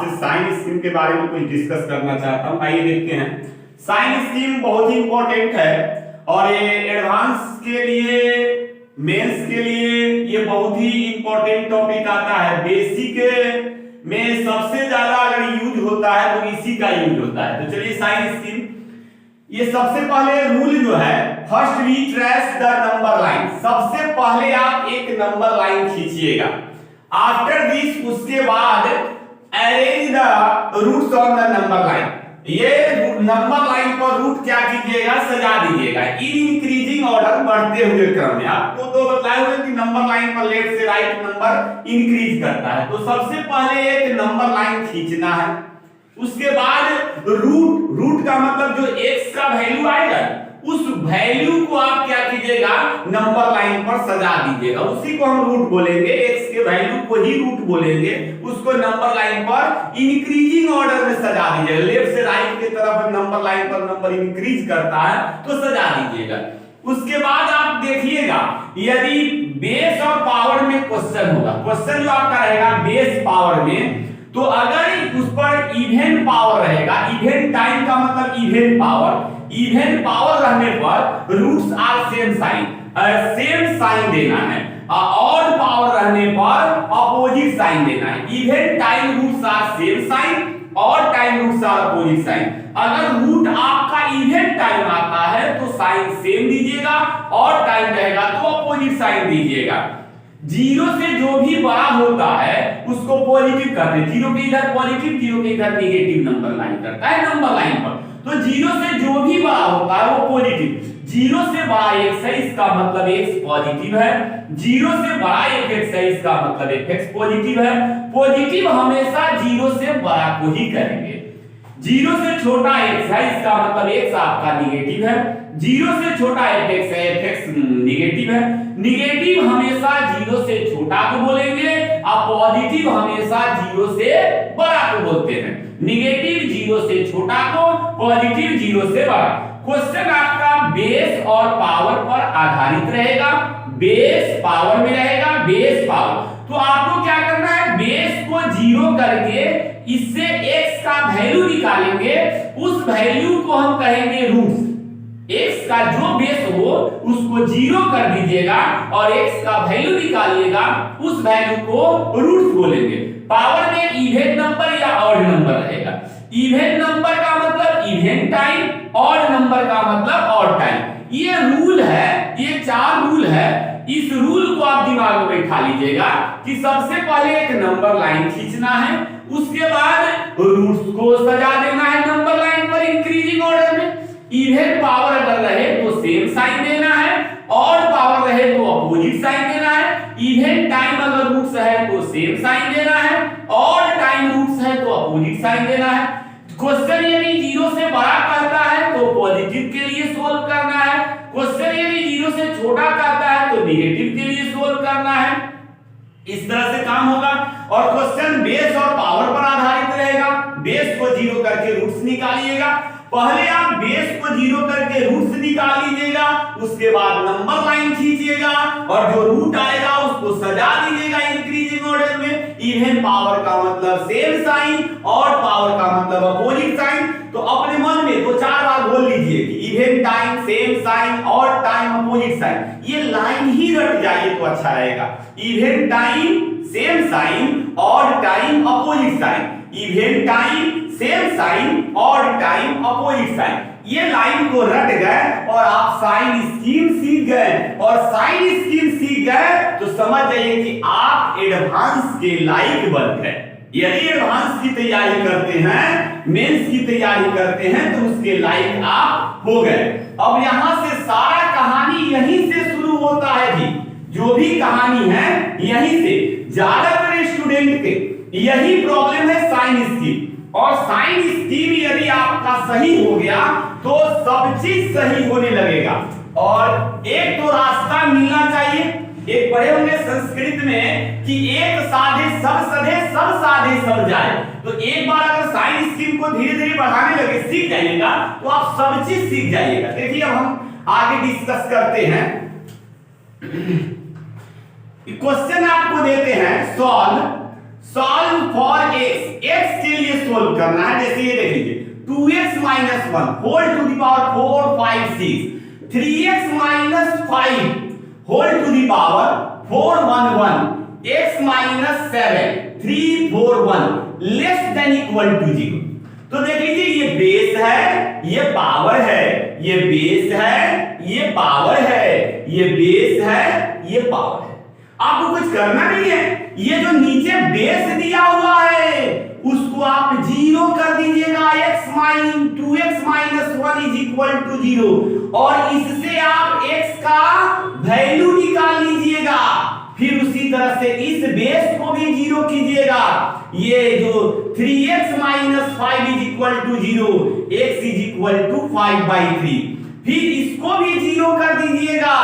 आपसे sign scheme के बारे में कुछ डिस्कस करना चाहता हूं। आइए देखते हैं। साइन स्कीम बहुत ही इंपॉर्टेंट है और ये एडवांस के लिए, मेंस के लिए ये बहुत ही इंपॉर्टेंट टॉपिक आता है। बेसिक में सबसे ज्यादा अगर यूज होता है तो इसी का यूज होता है। तो चलिए साइन स्कीम, ये सबसे पहले रूल जो है, first we trace the number line. सबसे पहले आप एक नंबर लाइन खींचिएगा। आफ्टर दिस, उसके बाद arrange the roots on the number line. ये नंबर लाइन पर रूट क्या कीजिएगा, सजा दीजिएगा इन इंक्रीजिंग ऑर्डर, बढ़ते हुए क्रम में। आपको तो बताए हुए कि नंबर लाइन पर लेफ्ट से राइट नंबर इंक्रीज करता है। तो सबसे पहले एक नंबर लाइन खींचना है। उसके बाद रूट का मतलब जो x का वैल्यू आएगा, उस वैल्यू को आप क्या कीजिएगा, नंबर लाइन पर सजा दीजिएगा। उसी को हम रूट बोलेंगे, x के वैल्यू को ही रूट बोलेंगे। उसको नंबर लाइन पर इंक्रीजिंग ऑर्डर में सजा दीजिएगा। लेफ्ट से राइट की तरफ नंबर लाइन पर नंबर इंक्रीज करता है तो सजा दीजिएगा। उसके बाद आप देखिएगा, यदि बेस और पावर में क्वेश्चन होगा, क्वेश्चन जो आपका रहेगा बेस पावर में, तो अगर उस पर इवन पावर रहेगा, इवन टाइम का मतलब इवन पावर रहने पर रूट्स आर सेम साइन देना है। ऑड पावर रहने पर अपोजिट साइन देना है। Even time roots are same sign, odd time roots are opposite sign. अगर रूट आपका इवन टाइम आता है तो साइन सेम दीजिएगा, ऑड टाइम रहेगा तो अपोजिट साइन दीजिएगा। जीरो से जो भी बड़ा होता है उसको पॉजिटिव करते हैं। जीरो के इधर पॉजिटिव, जीरो के इधर नेगेटिव नंबर लाइन करता है नंबर लाइन पर। तो जीरो से जो भी बड़ा होता है वो पॉजिटिव। जीरो से बड़ा x है, इसका मतलब x पॉजिटिव है। जीरो से बड़ा fx है, इसका मतलब fx पॉजिटिव है। पॉजिटिव हमेशा जीरो से बड़ा को ही करेंगे। जीरो से छोटा x है, इसका मतलब x आपका निगेटिव है। जीरो से छोटा fx है, fx निगेटिव है। निगेटिव हमेशा जीरो से छोटा को बोलेंगे और पॉजिटिव हमेशा जीरो से बड़ा को बोलते हैं। निगेटिव जीरो से छोटा को, पॉजिटिव जीरो से बड़ा। क्वेश्चन आपका बेस और पावर पर आधारित रहेगा। बेस पावर में रहेगा, बेस पावर। तो आपको क्या करना है, बेस को जीरो करके इससे x का वैल्यू निकालेंगे। उस वैल्यू को हम कहेंगे रूट्स। x का जो बेस हो उसको जीरो कर दीजिएगा और x का वैल्यू निकालिएगा, उस वैल्यू को रूट्स बोलेंगे। पावर में इवन नंबर या ऑड नंबर रहेगा। इवन नंबर का मतलब इवन टाइम, ऑड नंबर का मतलब ऑड टाइम। ये रूल है, ये चार रूल है। इस रूल को आप दिमाग में बैठा लीजिएगा कि सबसे पहले एक नंबर लाइन खींचना है, उसके बाद रूट्स को सजा देना है नंबर लाइन पर इंक्रीजिंग ऑर्डर में। इवन पावर अगर रहे तो सेम साइन देना है, ऑड पावर रहे तो अपोजिट साइन देना है। इवन टाइम अगर रूट्स है तो सेम साइन देना है, ऑड टाइम रूट्स है तो अपोजिट साइन देना है। क्वेश्चन यदि जीरो से बड़ा कहता है तो पॉजिटिव के लिए सोल्व करना है। क्वेश्चन यदि जीरो से छोटा कहता है तो नेगेटिव के लिए सोल्व करना है। इस तरह से काम होगा। और क्वेश्चन बेस और पावर पर आधारित रहेगा। बेस को जीरो करके रूट्स निकालिएगा। पहले आप बेस को जीरो करके रूट्स निकाल लीजिएगा, उसके बाद नंबर लाइन खींचिएगा और जो रूट आएगा उसको सजा दीजिएगा इंक्रीजिंग ऑर्डर में। इवन पावर का मतलब सेम साइन, ऑड पावर का मतलब अपोजिट साइन। तो अपने मन में तो चार बार बोल लीजिए कि even time same sign, odd time opposite sign. ये लाइन ही रट जाइए तो अच्छा रहेगा। Even time same sign, odd time opposite sign. Even time same sign, odd time opposite sign. ये लाइन को रट गए और आप साइन स्कीम सीख गए। और साइन स्कीम सीख गए तो समझ जाइए कि आप एडवांस के लायक बन गए। यदि एडवांस की तैयारी करते हैं, मेंस की तैयारी करते हैं तो उसके लायक आप हो गए। अब यहां से सारा कहानी यहीं से शुरू होता है जी। जो भी कहानी है यहीं से। ज्यादातर स्टूडेंट के यही प्रॉब्लम है साइन स्कीम। और साइन स्कीम यदि आपका सही हो गया तो सब चीज सही होने लगेगा। और एक तो रास्ता मिलना चाहिए। एक पढ़े होंगे संस्कृत में कि एक साधे सब सधे, सब साधे सब जाए। तो एक बार अगर साइन स्कीम को धीरे धीरे बढ़ाने लगे, सीख जाइएगा तो आप सब चीज सीख जाइएगा। देखिए अब हम आगे डिस्कस करते हैं। क्वेश्चन आपको देते हैं solve solve for x, x के लिए सोल्व करना है। जैसे ये देख लीजिए 2x minus 1 whole to the power 4 5 6, 3x minus 5 whole to the power 4 1 1, x minus 7 3 4 1 less than equal to 0। तो देख लीजिए ये बेस है, ये पावर है, ये बेस है, ये पावर है, ये बेस है, ये पावर है। आपको कुछ करना नहीं है, ये जो नीचे बेस दिया हुआ है उसको आप 0 कर दीजिएगा।2x minus 1 is equal to 0 और इससे आप x का वैल्यू निकाल लीजिएगा। फिर उसी तरह से इस बेस को भी 0 कीजिएगा। ये जो 3x minus 5 is equal to 0, x is equal to 5/3। फिर इसको भी 0 कर दीजिएगा।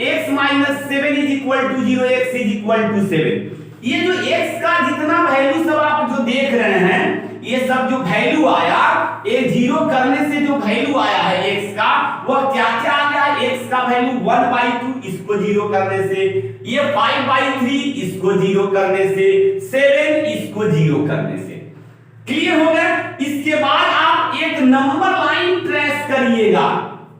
x minus 7 is equal to 0, x is equal to 7। ये जो x का जितना वैल्यू सब आप जो देख रहे हैं, ये सब जो वैल्यू आया, ये 0 करने से जो वैल्यू आया है x का, वह क्या क्या आ गया? x का वैल्यू 1/2 इसको 0 करने से, ये 5/3 इसको 0 करने से, 7 इसको 0 करने से। क्लियर हो गया? इसके बाद आप एक नंबर लाइन ट्रेस करिएगा,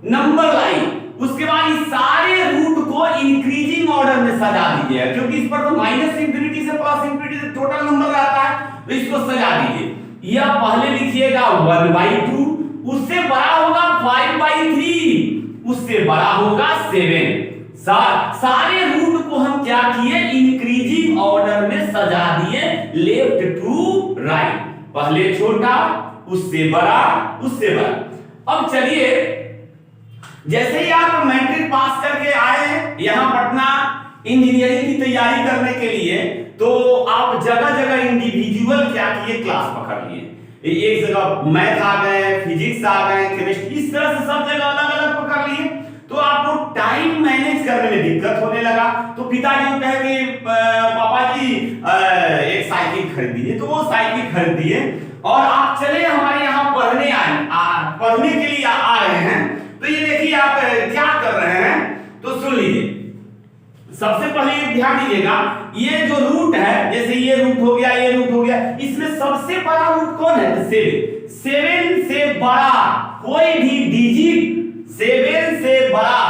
नंबर लाइन। उसके बाद इस सारे रूट को इंक्रीजिंग ऑर्डर में सजा दीजिएगा, क्योंकि इस पर तो माइनस इंफिनिटी से प्लस इंफिनिटी से टोटल नंबर रहता है, तो इसको सजा दीजिए। यह पहले लिखिएगा 1/2, उससे बड़ा होगा 5/3, उससे बड़ा होगा 7। सारे रूट को हम क्या किए? इंक्रीजिंग ऑर्डर में सजा दिए, लेफ्ट टू राइट। पहले छोटा, उससे बड़ा, उससे बड़ा। अब चलिए, जैसे ही आप मैट्रिक पास करके आए हैं यहाँ पटना इंजीनियरिंग की तैयारी करने के लिए, तो आप जगह जगह इंडिविजुअल क्या किए? क्लास पकड़ लिए। एक जगह मैथ आ गए, फिजिक्स आ गए, केमिस्ट्री, इस तरह से सब जगह अलग अलग पकड़ लिए। तो आपको टाइम मैनेज करने में दिक्कत होने लगा। तो पिताजी कहे कि पापा जी एक साइकिल खरीद दीजिए, तो वो साइकिल खरीद दिए और आप चले हमारे यहाँ पढ़ने पढ़ने के लिए आ रहे हैं। तो ये देखिए आप क्या कर रहे हैं, तो सुन लीजिए। सबसे पहले ध्यान दीजिएगा, ये जो रूट है, जैसे ये रूट हो गया, ये रूट हो गया, इसमें सबसे बड़ा रूट कौन है? 7 से बड़ा कोई भी डिजिट, 7 से बड़ा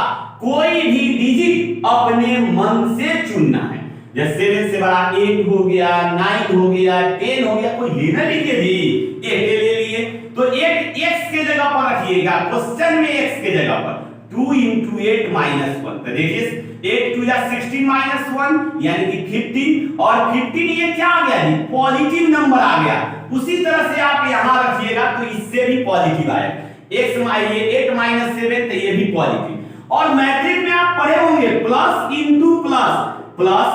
कोई भी डिजिट अपने मन से चुनना है। जैसे 7 से बड़ा 8 हो गया, 9 हो गया, 10 हो गया, कोई लेना लीजिए जी, 8 ले लिए। तो 8 x के जगह पर रखिएगा, क्वेश्चन में x के जगह पर 2 × 8 - 1। तो देखिए 8 2 16 - 1 यानी कि 15, और 15 ये क्या आ गया जी? पॉजिटिव नंबर आ गया। उसी तरह से आप यहां रखिएगा तो इससे भी पॉजिटिव आएगा। x ये 8 - 7 तो ये भी पॉजिटिव। और मैट्रिक में आप पढ़े होंगे plus into plus, plus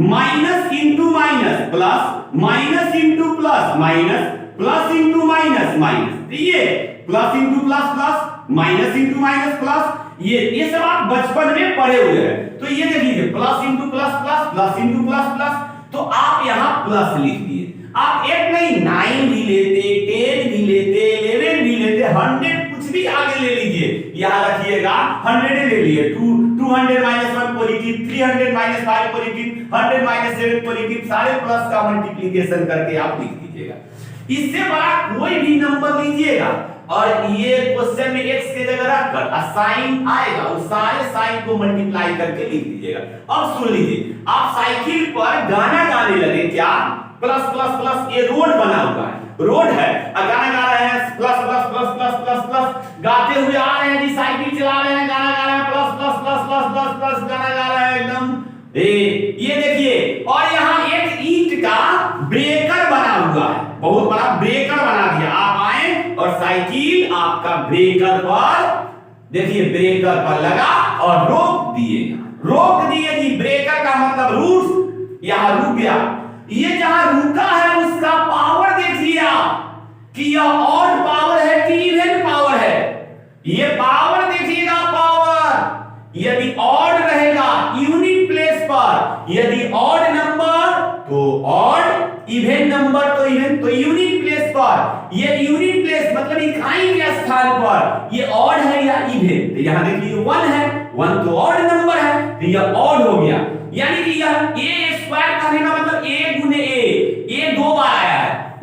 minus into minus, plus minus into plus, minus plus into minus, minus. ये plus into plus plus, minus into minus plus, ये सब आप बचपन में पढ़े हुए हैं। तो ये देखिए plus into plus plus, plus into plus plus, तो आप यहाँ प्लस लिख दिए। आप 8 नहीं 9 भी लेते, 10 भी लेते, 11 भी लेते, 100 कुछ भी आगे ले लीजिए। यहाँ रखिएगा 100 ले लिए, 200 - 1 पॉजिटिव, 300 - 5 पॉजिटिव, 100 - 7 पॉजिटिव, सारे प्लस का मल्टीप्लिकेशन करके आप लिख दीजिएगा। इससे बड़ा कोई भी नंबर लीजिएगा और ये क्वेश्चन में x के जगह रखकर साइन आएगा, उस सारे साइन को मल्टीप्लाई करके लिख दीजिएगा। अब सुन लीजिए, आप साइकिल पर गाना गाने लगे, क्या? प्लस प्लस प्लस, ये रोड बना हुआ है, रोड है, गाना गा रहे हैं, plus plus plus plus plus plus गाते हुए आ रहे हैं जी, साइकिल चला रहे हैं, गाना गा रहे हैं, plus plus plus plus plus plus गाना गा रहे हैं एकदम। ये देखिए, और यहाँ एक ईंट का ब्रेकर बना हुआ है, बहुत बड़ा ब्रेकर बना दिया। आप आए और साइकिल आपका ब्रेकर पर, देखिए ब्रेकर पर लगा और रोक दिए, रोक दिए जी। ब्रेकर का मतलब रूट, यहां रुक गया। ये जहां रुका है उसका पावर देखिए आप कि यह ऑड पावर है कि इवन पावर है। ये पावर देखिएगा, पावर यदि ऑड रहेगा यूनिट प्लेस पर, यदि ऑड नंबर तो ऑड, इवन नंबर तो इवन, तो यूनिट प्लेस पर। ये यूनिट प्लेस मतलब इकाई के स्थान पर ये ऑड है या इवन, तो यहां देखिए 1 है, 1 तो ऑड नंबर है, तो यह ऑड हो गया। यानी कि यह a² कहने का मतलब a × a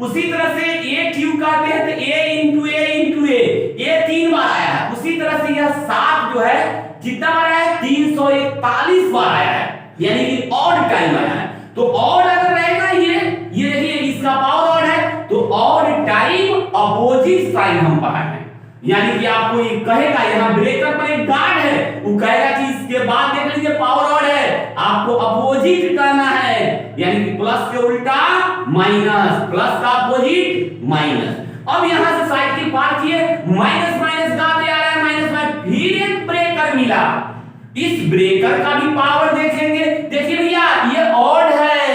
उसी तरह से ए क्यूब कहते हैं तो ए 3 बार आया है। उसी तरह से यह 7 जो है कितना बार आया है, 341 बार आया है, यानी कि ऑड टाइम आया है। तो ऑड अगर रहेगा ये देखिए इसका पावर ऑड है, तो ऑड टाइम अपोजिट साइन हम पढ़ाए हैं। यानी कि आपको ये कहेगा, यहां ब्रेकर पर एक गार्ड है, वो कहेगा कि इसके बाद देख लीजिए पावर ऑड है, आपको अपोजिट करना है, यानी कि प्लस के उल्टा माइनस, प्लस का अपोजिट माइनस। अब यहां से साइड की पार किए, माइनस माइनस गाते आ रहा है, माइनस में फिर एक ब्रेकर मिला। इस ब्रेकर का भी पावर देखेंगे, देखिए भैया ये ऑड है,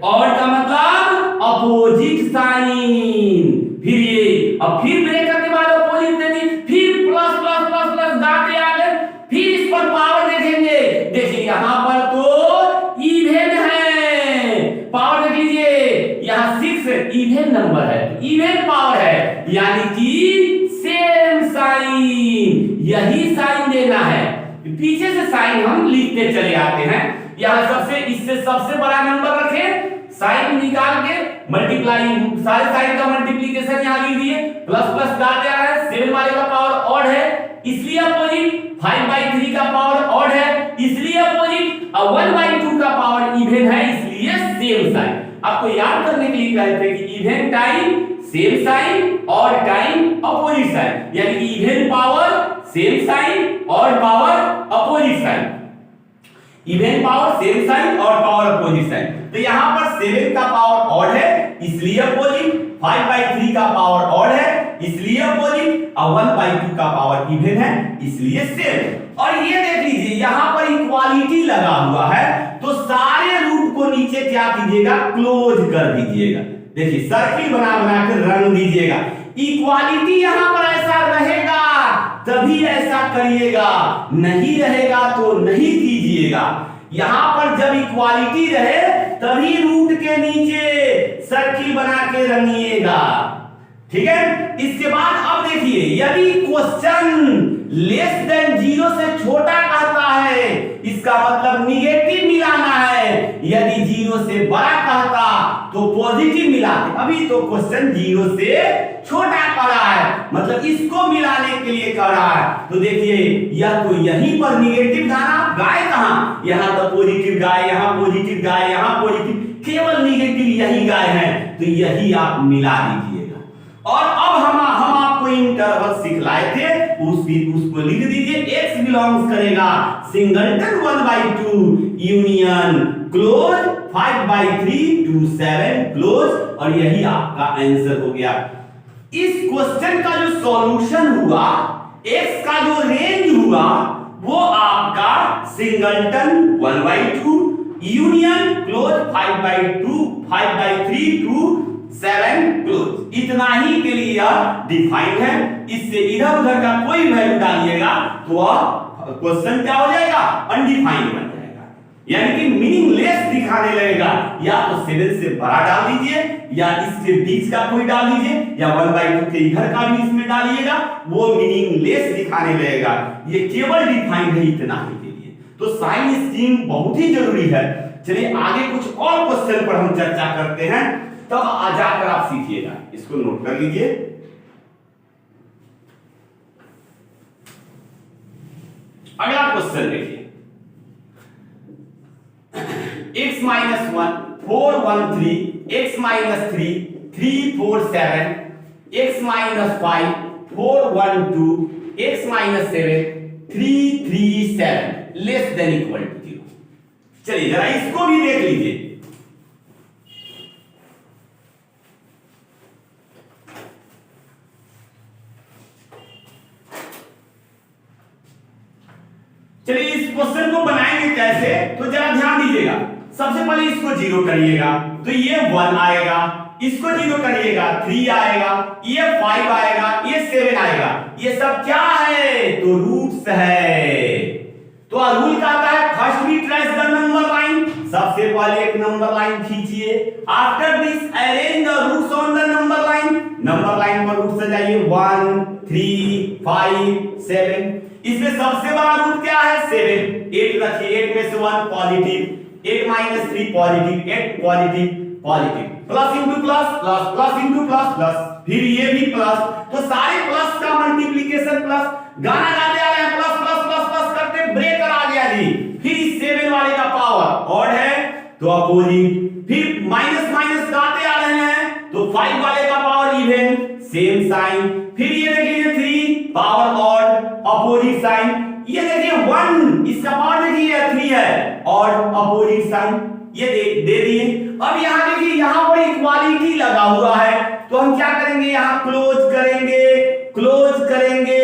ऑड का मतलब अपोजिट साइन, फिर ये, अब फिर ब्रेकर के बाद अपोजिट दे दी, फिर प्लस प्लस प्लस प्लस गाते आ गए, फिर इस पर पावर देखेंगे, देखिए यहां पर तो इवन है, पावर देख लीजिए यहां 6 इवन नंबर है, इवन पावर है, यानी कि सेम साइन, यही साइन देना है। पीछे से साइन हम लिखते चले आते हैं, यहां सबसे इससे सबसे बड़ा नंबर रखें, साइन निकाल के मल्टीप्लाई, सारे साइन का मल्टीप्लिकेशन यहां लिख दिए, प्लस प्लस डाल दिया है, 7 वाले का पावर ऑड है इसलिए अपोजिट, 5/3 का पावर ऑड है इसलिए अपोजिट, और 1/2 का पावर इवन है इसलिए सेम साइन। आपको याद करने के लिए कहते हैं कि इवन टाइम सेम साइन और टाइम अपोजिट साइन, यानी कि इवन पावर सेम साइन और power opposite sign, even power same sign और पावर अपोजिट साइन। तो यहां पर 7 का पावर ऑड है इसलिए अपोजिट, 5/3 का पावर ऑड है इसलिए अपोजिट, और 1/2 का पावर इवन है इसलिए सेम। और ये देख लीजिए यहां पर इक्वालिटी लगा हुआ है, तो सारे रूट को नीचे क्या कीजिएगा, क्लोज कर दीजिएगा, देखिए सर्किल बना बना कर रंग दीजिएगा। इक्वालिटी यहां पर ऐसा रहेगा तभी ऐसा करिएगा, नहीं रहेगा तो नहीं कीजिएगा। यहां पर जब इक्वालिटी रहे तभी रूट के नीचे सर्किल बना के रंगिएगा, ठीक है। इसके बाद अब देखिए यदि क्वेश्चन लेस देन 0 से छोटा कहता है, इसका मतलब निगेटिव मिलाना है, यदि 0 से बड़ा कहता तो पॉजिटिव मिलाते, अभी तो क्वेश्चन 0 से छोटा कर रहा है, मतलब इसको मिलाने के लिए कर रहा है। तो देखिए यह तो यहीं पर निगेटिव गाना, गाय कहां, यहां तो पॉजिटिव गाय, यहां पॉजिटिव गाय, यहां पॉजिटिव, केवल निगेटिव यही गाय है, तो यही आप मिला दीजिएगा। और अब हम आपको इंटरवल सिखलाए थे, उसको लिख दीजिए, x बिलोंग्स करेगा singleton 1/2 union close 5/3 to 7 close, और यही आपका आंसर हो गया। इस क्वेश्चन का जो सॉल्यूशन हुआ, x का जो रेंज हुआ वो आपका singleton 1/2 union close 5/3 to 7 close, इतना ही के लिए यह डिफाइंड है। इससे इधर उधर का कोई वैल्यू डालिएगा तो क्वेश्चन क्या हो जाएगा, अनडिफाइंड बन जाएगा, यानी कि मीनिंगलेस दिखाने लगेगा। या तो 7 से बड़ा डाल दीजिए, या इसके बीच का कोई डाल दीजिए, या 1/2 के इधर का भी इसमें डालिएगा, वो मीनिंगलेस दिखाने लगेगा। ये केवल डिफाइंड है इतना ही के लिए। तो साइन स्कीम बहुत ही जरूरी है। चलिए आगे कुछ और क्वेश्चन पर हम चर्चा करते हैं, तब आ जाकर आप सीखिएगा, इसको नोट कर लीजिए। अगला क्वेश्चन देखिए, x - 1 4 1 3, x - 3 3 4 7, x - 5 4 1 2, x - 7 3 3 7 less than equal to 0। चलिए जरा इसको भी देख लीजिए। चलिए इस क्वेश्चन को बनाएंगे कैसे, तो जरा ध्यान दीजिएगा। सबसे पहले इसको 0 करिएगा तो ये 1 आएगा, इसको 0 करिएगा 3 आएगा, ये 5 आएगा, ये 7 आएगा। ये सब क्या है, तो रूट्स है। तो रूल कहता है first we trace the number line, सबसे पहले एक नंबर लाइन खींचिए। After this arrange the roots on the number line, number line पर रूट सजाइए 1 3 5 7। इसमें सबसे बड़ा रूट क्या है, 7। 8 रखिए, 8 में से 1 positive, 8 - 3 positive, 8 positive positive. Plus into plus plus plus into plus plus, फिर ये भी प्लस, तो सारे प्लस का मल्टीप्लिकेशन प्लस, गाना गाते आ रहे हैं प्लस प्लस प्लस प्लस करते, ब्रेकर आ गया जी, फिर इस 7 वाले का पावर ऑड है तो अपोजिट, फिर माइनस माइनस गाते आ रहे हैं तो 5 वाले का पावर इवन, सेम साइन, फिर ये देखिए 3 पावर ऑड अपोजिट साइन, ये देखिए 1 इसका पावर देखिए 3 है और अपोजिट साइन, ये दे दिए। अब यहां देखिए यहां पर इक्वालिटी लगा हुआ है तो हम क्या करेंगे, यहां क्लोज करेंगे क्लोज करेंगे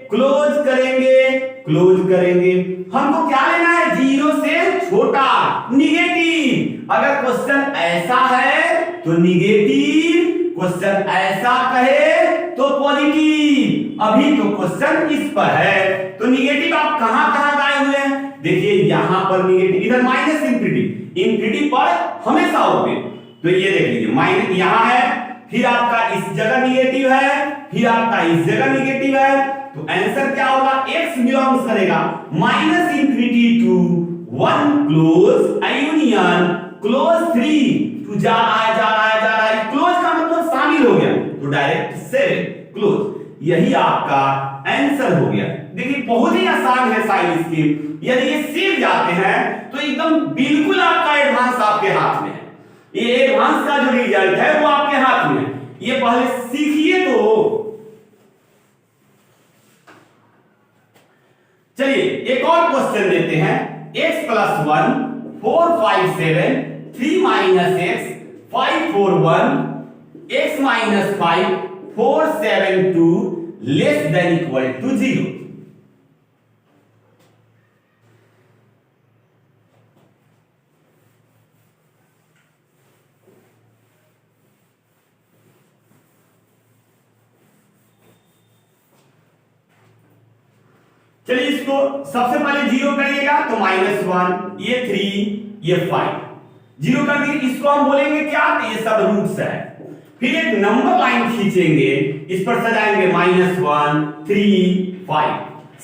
क्लोज करेंगे क्लोज करेंगे, हमको क्या लेना है, 0 से छोटा निगेटिव, अगर क्वेश्चन ऐसा है तो निगेटिव, क्वेश्चन ऐसा कहे तो पॉजिटिव, अभी तो क्वेश्चन इस पर है तो निगेटिव आप कहां कहां गए हुए हैं, देखिए यहां पर निगेटिव, इधर माइनस इंफिनिटी, इंफिनिटी पर हमेशा होते, तो ये देख लीजिए माइनस यहां है, फिर आपका इस जगह निगेटिव है, फिर आपका इस जगह निगेटिव है, तो आंसर क्या होगा, x बिलोंग्स करेगा minus infinity to 1 close union close 3 to जा रहा है जा रहा है जा रहा है, क्लोज का मतलब शामिल हो गया तो डायरेक्ट 7 क्लोज, यही आपका आंसर हो गया। देखिए बहुत ही आसान है साइन स्कीम, यदि ये सीख जाते हैं तो एकदम बिल्कुल आपका एडवांस आपके हाथ में है, ये एडवांस का जो रिजल्ट है वो आपके हाथ में है, ये पहले सीखिए तो। चलिए एक और क्वेश्चन देते हैं, x + 1 4 5 7 3 - x 5 4 1 x - 5 4 7 2 less than equal to 0। चलिए इसको सबसे पहले 0 करिएगा तो -1, ये 3, ये 5 0 कर दिए, इसको हम बोलेंगे क्या, ये सब रूट्स है, फिर एक नंबर लाइन खींचेंगे, इस पर सजाएंगे -1 3 5,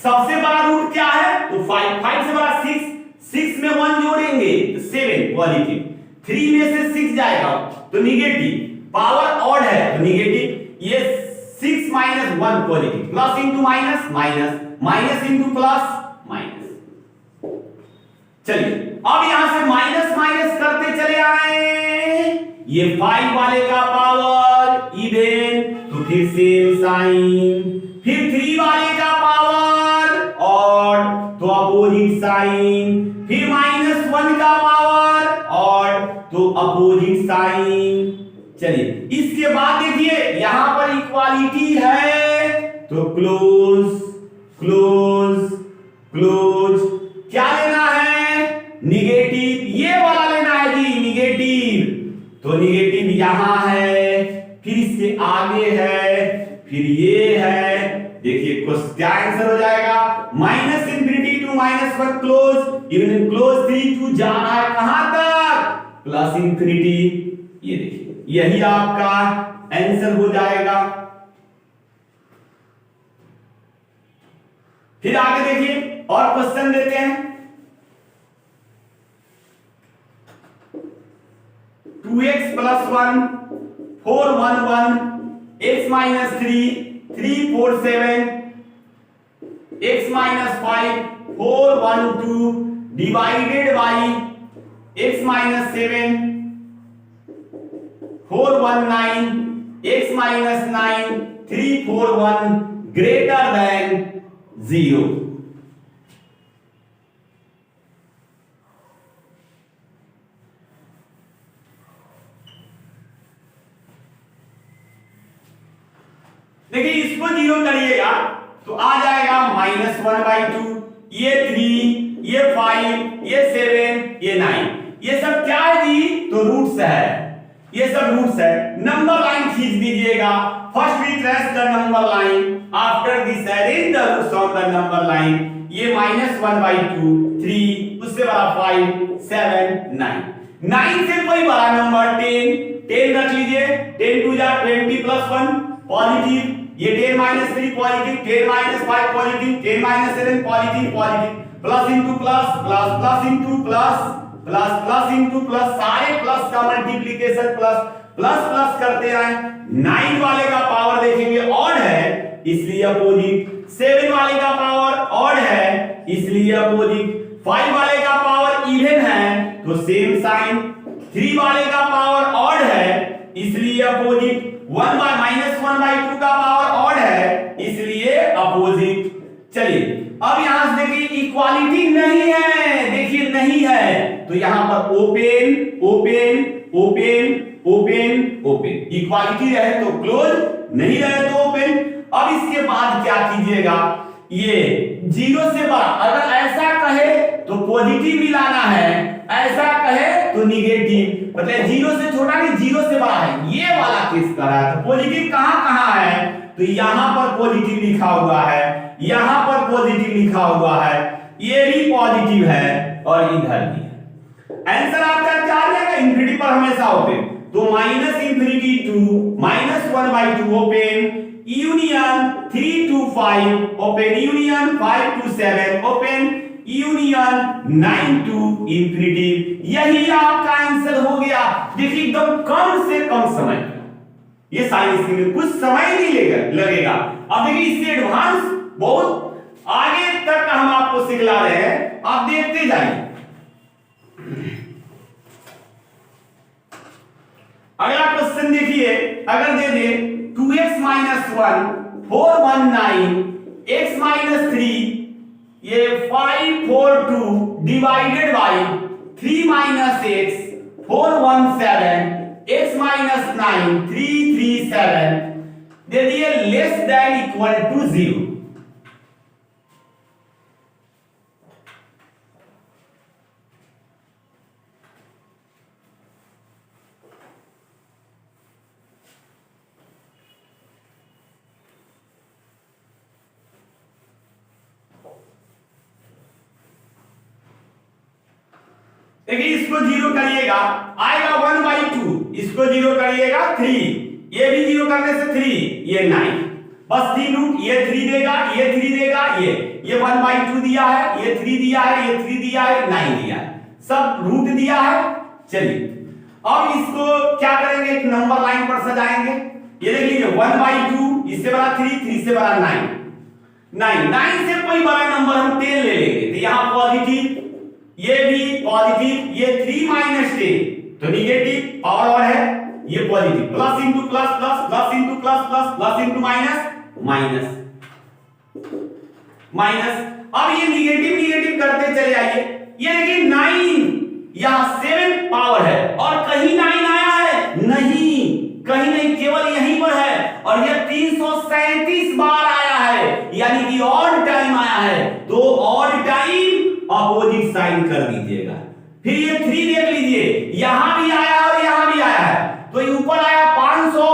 सबसे बड़ा रूट क्या है तो 5, 5 से बड़ा 6, 6 में 1 जोड़ेंगे तो 7 पॉजिटिव, 3 में से 6 जाएगा तो निगेटिव, पावर ऑड है तो निगेटिव, ये 6 - 1 positive, plus into minus minus minus into plus minus. चलिए अब यहां से माइनस माइनस करते चले आए, ये 5 वाले का पावर इवन तो फिर सेम साइन, फिर 3 वाले का पावर ऑड तो अपोजिट साइन, फिर -1 का पावर ऑड तो अपोजिट साइन। चलिए इसके बाद देखिए यहां पर इक्वालिटी है तो क्लोज क्लोज क्लोज, क्या लेना है निगेटिव, ये वाला लेना है जी निगेटिव, तो निगेटिव यहां है, फिर इसके आगे है, फिर ये है, देखिए क्या आंसर हो जाएगा, -infinity to -1 close even close 3 to जा रहा है कहां तक प्लस इंफिनिटी, ये देखिए यही आपका आंसर हो जाएगा। फिर आगे देखिए और क्वेश्चन देते हैं, 2x + 1 4 1 1 x - 3 3 4 7 x - 5 4 1 2 divided by x - 7 4 1 9 x - 9 3 4 1 greater than 0। देखिए इसको 0 करिएगा तो आ जाएगा -1/2, ये 3, ये 5, ये 7, ये 9, ये सब क्या है जी तो रूट्स है, ये सब रूट्स है। नंबर लाइन खींच दीजिएगा, first we trace the number line after this arrange the roots of the number line, ये -1/2 3, उससे बड़ा 5 7 9, 9 से कोई बड़ा नंबर 10 रख लीजिए, 10 2 जा 20 + 1 पॉजिटिव, ये 10 - 3 positive, 10 - 5 positive, 10 - 7 positive positive, plus into plus plus plus into plus plus plus into plus, सारे प्लस का मल्टीप्लिकेशन प्लस प्लस प्लस करते आए। 9 वाले का पावर देखेंगे ऑड है इसलिए अपोजिट, 7 वाले का पावर ऑड है इसलिए अपोजिट, 5 वाले का पावर इवन है तो सेम साइन, 3 वाले का पावर ऑड है इसलिए अपोजिट, 1/-1/2 का पावर ऑड है इसलिए अपोजिट। चलिए अब यहां से देखिए इक्वालिटी नहीं है, देखिए नहीं है तो यहां पर open open open open open, equality रहे तो क्लोज, नहीं रहे तो ओपन। अब इसके बाद क्या कीजिएगा, ये 0 से बड़ा, अगर ऐसा कहे तो पॉजिटिव मिलाना है, ऐसा कहे तो निगेटिव, मतलब 0 से छोटा नहीं 0 से बड़ा है, ये वाला केस कर रहा है। तो पॉजिटिव कहां कहां है, तो यहां पर पॉजिटिव लिखा हुआ है, यहां पर पॉजिटिव लिखा हुआ है, ये भी पॉजिटिव है और इधर भी है। आंसर आपका क्या आ जाएगा, इंफिनिटी पर हमेशा ओपन, तो -∞ to -1/2 open, union 3 to 5 open, union 5 to 7 open, union 9 to infinity. यही आपका आंसर हो गया। देखिए एकदम कम से कम समय, ये साइंस में कुछ समय नहीं लगेगा। अब देखिए इससे एडवांस बहुत आगे तक हम आपको सिखला रहे हैं, आप देखते जाइए। अगला क्वेश्चन देखिए, अगर दे दे 2x - 1 419 x - 3 ये 542 डिवाइडेड बाय 3 - x 417 x - 9 337 दे दिए लेस देन इक्वल टू 0। देखिए इसको 0 करिएगा आएगा 1/2, इसको 0 करिएगा 3, ये भी 0 करने से 3, ये 9, बस 3 रूट, ये 3 देगा, ये 3 देगा, ये 1/2 दिया है, ये 3 दिया है, ये 3 दिया है, 9 दिया है, सब रूट दिया है। चलिए अब इसको क्या करेंगे, एक नंबर लाइन पर सजाएंगे। ये देख लीजिए 1/2, इससे बड़ा 3, 3 से बड़ा 9, 9 से कोई बड़ा नंबर हम 10 ले लेंगे, तो यहां पॉजिटिव, ये भी पॉजिटिव, ये 3 - 10 तो निगेटिव, पावर और है, ये positive, plus into plus plus plus into plus plus plus into minus minus minus. अब ये निगेटिव निगेटिव करते चले आइए। ये देखिए 9 यहां 7 पावर है और कहीं 9 आया है, नहीं कहीं नहीं, केवल यहीं पर है, और ये 337 बार आया है, यानी कि ऑड टाइम आया है, तो ऑड टाइम अपोजिट साइन कर दीजिएगा। फिर ये 3 देख लीजिए, यहां भी आया है और यहां भी आया है, तो ये ऊपर आया 500,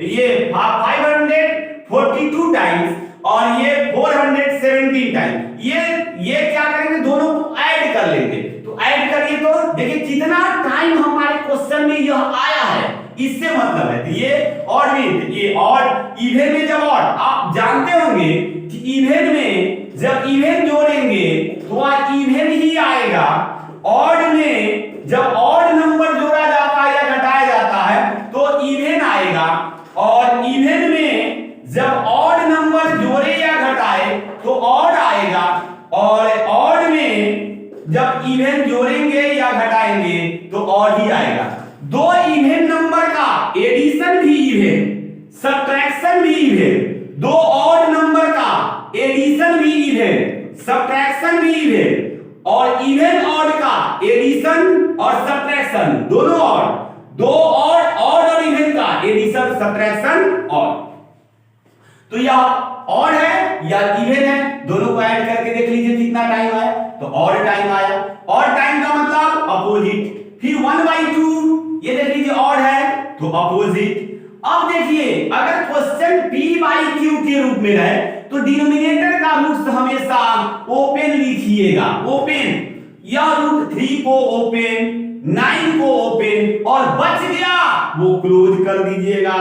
ये 542 टाइम्स और ये 417 टाइम्स। ये क्या करेंगे, दोनों को ऐड कर लेंगे, तो ऐड करिए तो देखिए जितना टाइम हमारे क्वेश्चन में यह आया है इससे मतलब है, तो ये ऑड में, ये ऑड इवन में, जब ऑड आप जानते होंगे कि इवन में जब इवन जोड़ेंगे तो वह इवन ही आएगा, ऑड में जब ऑड नंबर जोड़ा जाता है या घटाया जाता है तो इवन आएगा, और इवन में जब ऑड नंबर जोड़े या घटाए तो ऑड आएगा, और ऑड में जब इवन जोड़ेंगे या घटाएंगे तो ऑड ही आएगा। दो इवन नंबर का एडिशन भी इवन, सब्ट्रैक्शन भी इवन, दो ऑड नंबर का एडिशन भी इवन, सब्ट्रैक्शन भी इवन, और इवन ऑड का एडिशन और सब्ट्रैक्शन दोनों ऑड, दो ऑड और इवन का एडिशन सब्ट्रैक्शन ऑड। तो यह ऑड है या इवन है, दोनों को ऐड करके देख लीजिए कितना टाइम आया, तो ऑड टाइम आया। ऑड टाइम का मतलब अपोजिट। फिर 1/2, ये देख लीजिए ऑड है तो अपोजिट। अब देखिए अगर क्वेश्चन p/q के रूप में रहे तो डिनोमिनेटर का रूट हमेशा ओपन लिखिएगा, ओपन, या रूट 3 को ओपन, 9 को ओपन, और बच गया वो क्लोज कर दीजिएगा।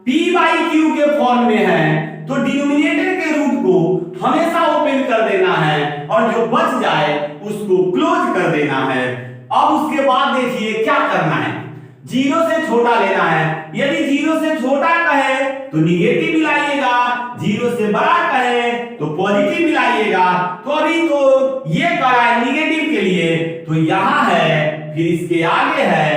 p/q के फॉर्म में है तो डिनोमिनेटर के रूट को हमेशा ओपन कर देना है और जो बच जाए उसको क्लोज कर देना है। अब उसके बाद देखिए क्या करना है, जीरो से छोटा लेना है। यदि जीरो से छोटा कहे तो निगेटिव मिलाइएगा, जीरो से बड़ा कहे तो पॉजिटिव मिलाइएगा। तो अभी तो ये करा है निगेटिव के लिए, तो यहां है, फिर इसके आगे है।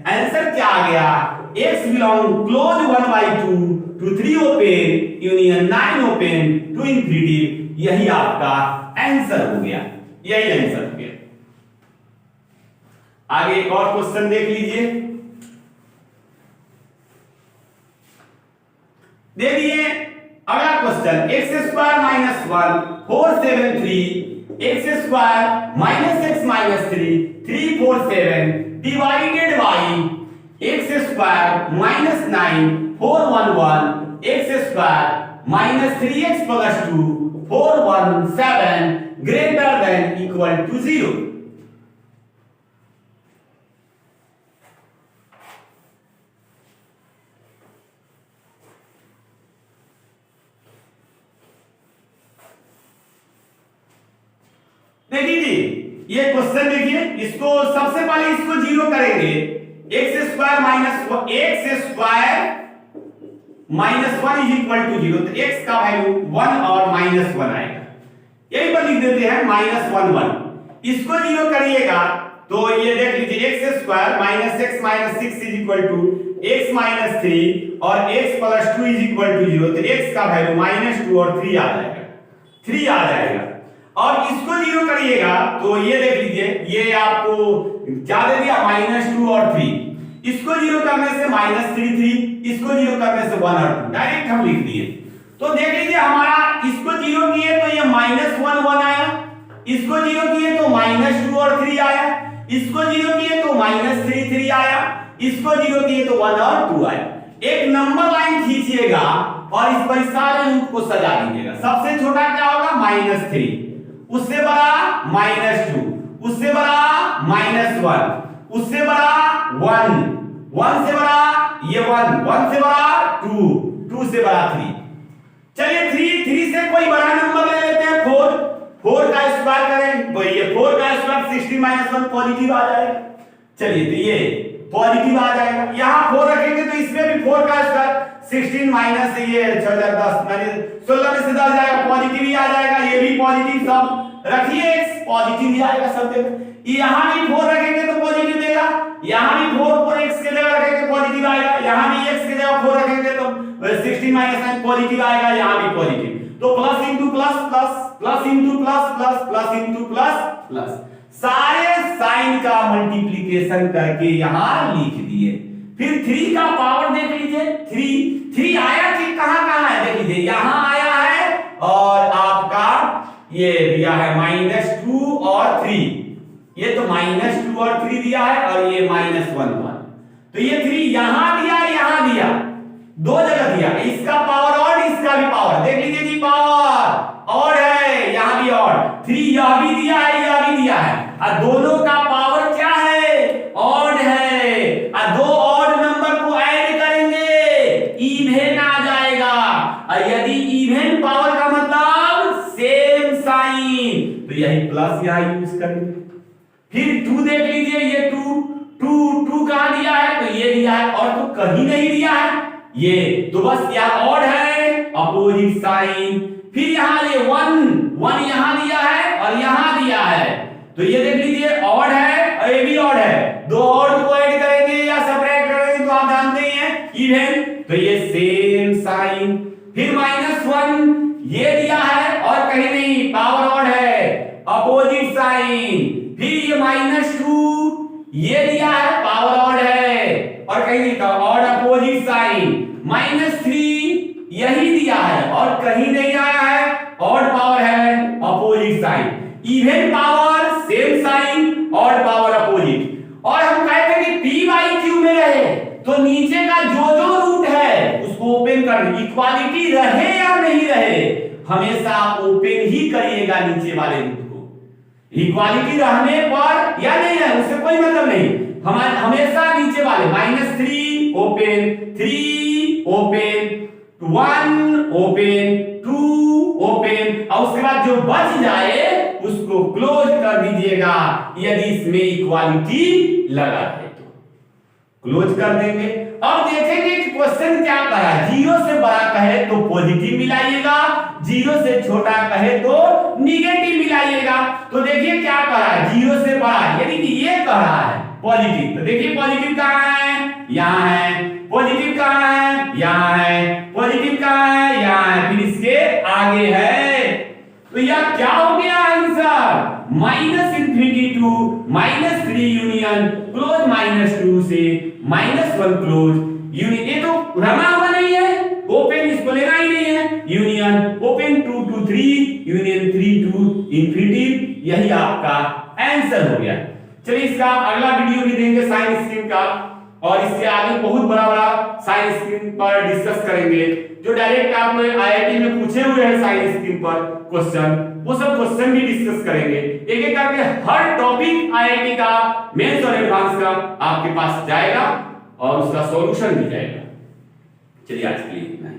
आंसर क्या आ गया? x belong close 1/2 to 3 open union 9 open to infinity। यही आपका आंसर हो गया, यही आंसर हो गया। आगे एक और क्वेश्चन देख लीजिए। देखिए अगला question, x² - 1 4 7 3 x² - x - 3 3 4 7 divided by x² - 9 4 1 1 x² - 3x + 2 4 1 7 greater than equal to 0। देखिए जी ये क्वेश्चन देखिए, इसको सबसे पहले इसको जीरो करेंगे। x² - 1 = 0, तो x का वैल्यू 1 और -1 आएगा। यही पर लिख देते हैं -1 1। इसको जीरो करिएगा तो ये देख लीजिए x² - x - 6 = x - 3 और x + 2 = 0, तो x का वैल्यू -2 और 3 आ जाएगा, 3 आ जाएगा। और इसको जीरो करिएगा तो ये देख लीजिए, ये आपको क्या दे दिया -2 और 3। इसको जीरो करने से -3 3, इसको जीरो करने से 1 और 2 डायरेक्ट हम लिख दिए। तो देख लीजिए हमारा इसको जीरो किए तो ये -1 1 आया, इसको जीरो किए तो -2 और 3 आया, इसको जीरो किए तो -3 3 आया, इसको जीरो किए तो 1 और 2 आया। एक नंबर लाइन खींचिएगा और इस पर सारे रूट को सजा दीजिएगा। सबसे छोटा क्या होगा -3, उससे बड़ा -2, उससे बड़ा -1, उससे बड़ा 1, 1 से बड़ा ये 1, 1 से बड़ा 2, 2 से बड़ा 3। चलिए 3 से कोई बड़ा नंबर ले लेते हैं 4, 4 का स्क्वायर करें तो ये 4 का स्क्वायर 16 - 1 पॉजिटिव आ जाएगा। चलिए तो ये पॉजिटिव आ जाएगा, यहां 4 रखेंगे तो इसमें भी 4 का स्क्वायर 16 माइनस ये 6010 माने 16 में से 10 जाएगा, पॉजिटिव ही आ जाएगा। ये भी पॉजिटिव, सब रखिए x पॉजिटिव ही आएगा सब जगह। यहां भी 4 रखेंगे तो पॉजिटिव देगा, यहां भी 4 पर x के जगह रखेंगे पॉजिटिव आएगा, यहां भी x के जगह 4 रखेंगे तो 16 - 9 पॉजिटिव आएगा, यहां भी पॉजिटिव। तो plus into plus plus, plus into plus plus, plus into plus plus, सारे साइन का मल्टीप्लिकेशन करके यहां लिख दिए। फिर 3 का पावर देख लीजिए, 3 आया कि कहां है देख लीजिए, यहां आया है और आपका ये दिया है -2 और 3, ये तो -2 और 3 दिया है और ये -1 1, तो ये 3 यहां दिया, यहां दिया, दो जगह दिया। इसका पावर और इसका भी पावर देख लीजिए जी, पावर और है, यहां भी और 3 यह भी दिया है, यह भी दिया है, और दोनों का पावर क्या है, ऑड है। और दो ऑड नंबर को ऐड करेंगे इवन आ जाएगा, और यदि इवन पावर का मतलब सेम साइन, तो यही प्लस यहां यूज करेंगे। फिर 2 देख लीजिए, ये 2 कहां दिया है, तो ये दिया है, और तो कहीं नहीं दिया है ये, तो बस यहां ऑड है, अपोजिट साइन। फिर यहां ये 1 यहां दिया है और यहां दिया है, तो ये देख लीजिए ऑड है और ये भी ऑड है, दो ऑड को ऐड करेंगे या सबट्रैक्ट करेंगे तो आप जानते ही हैं इवन, तो ये सेम साइन। फिर -1 ये दिया है और कहीं नहीं, पावर ऑड है, अपोजिट साइन। फिर ये -2 ये दिया है, पावर ऑड है और कहीं नहीं, ऑड अपोजिट साइन। -3 यही दिया है और कहीं नहीं आया है, ऑड पावर है, opposite sign. Even power same sign, odd power opposite. और हम कहते हैं कि p/q में रहे तो नीचे का जो रूट है उसको ओपन कर, इक्वालिटी रहे या नहीं रहे, हमेशा ओपन ही करिएगा नीचे वाले रूट को। इक्वालिटी रहने पर या नहीं है उससे कोई मतलब नहीं, हमारे हमेशा नीचे वाले -3 ओपन, 3 ओपन, 1 ओपन, 2 ओपन, और उसके बाद जो बच जाए उसको क्लोज कर दीजिएगा यदि इसमें इक्वालिटी लगा है तो। क्लोज कर देंगे। अब देखेंगे कि क्वेश्चन क्या कह रहा है, 0 से बड़ा कहे तो पॉजिटिव मिलाइएगा, 0 से छोटा कहे तो निगेटिव मिलाइएगा। तो देखिए क्या कह रहा है, 0 से बड़ा यानी कि ये कह रहा है पॉजिटिव, तो देखिए पॉजिटिव कहां है, यहां है, पॉजिटिव कहां है, यहां है, पॉजिटिव कहां है, यहां है, फिर इसके आगे है। तो यह क्या हो गया आंसर, -∞ टू -3 यूनियन क्लोज -2 से -1 क्लोज यूनियन। ये तो रमा हुआ नहीं है, ओपन इसको लेना ही नहीं है, union open 2 to 3 union 3 to infinity, यही आपका आंसर हो गया। चलिए इसका अगला वीडियो भी देंगे साइन स्कीम का, और इससे आगे बहुत बड़ा साइन स्कीम पर डिस्कस करेंगे, जो डायरेक्ट आप आईआईटी में पूछे हुए हैं साइन स्कीम पर क्वेश्चन, वो सब क्वेश्चन भी डिस्कस करेंगे। एक एक करके हर टॉपिक आईआईटी का मेंस और एडवांस का आपके पास जाएगा और उसका सॉल्यूशन भी जाएगा। चलिए आज के लिए इतना ही।